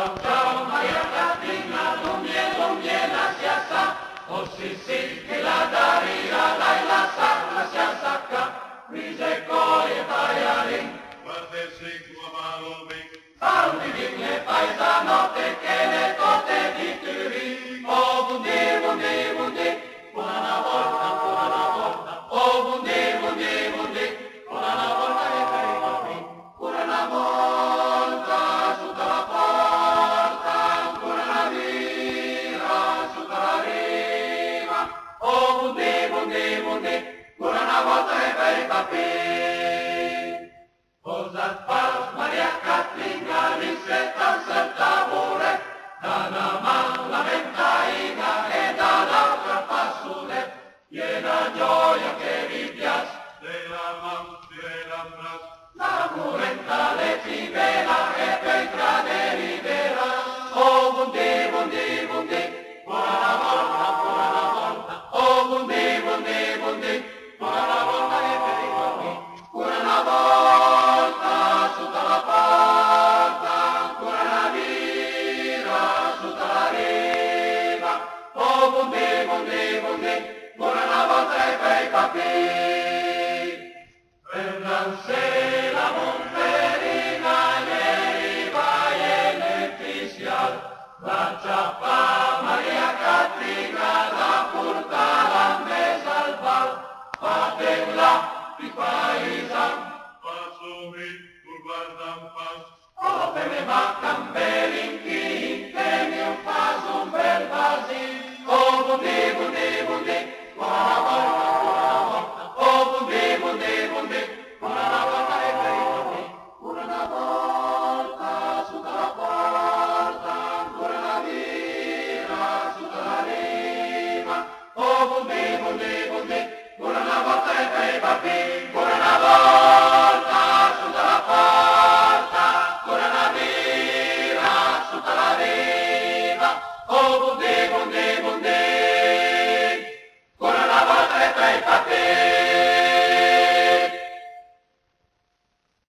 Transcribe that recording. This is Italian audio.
Ciao ciao Maria Catrina, lumie la siasa, oh sì sì che la daria dai la siasacca, rise coie baiarin. Guarda se tua maloming, Parli di le paesanotte che le tote di Turi, oh bundi, buona volta, oh bundi, buona volta e per i bambini, una volta sotto la porta, ancora una vira sotto la riva, oh bundi, una volta e per i bambini. Cosa fas, Maria Catrina, ristretta al tavole, da una mano la ventaina e dall'altra fassole, piena gioia che vi piace, della man, della fras, la curenta le civela e per grade rivera, oh bundi, buona volta, oh bundi, buona volta e per i bambini, una volta sotto la porta, ancora una vira sotto la riva, oh bundi, una volta e per i bambini. Prendanse la monferina e riva e l'ufficial, la ciappa Maria Catrina la portava a mesa al bal, fate là di paesan, passo mi, tu guarda un pas, oh per me mancan belinchi, che mi fas un bel vasin, oh bundi, buona volta, oh bundi, buona volta e per i bambini, una volta sotto la porta, ancora una vira sotto la riva, oh bundi, una volta e per i bambini, una volta.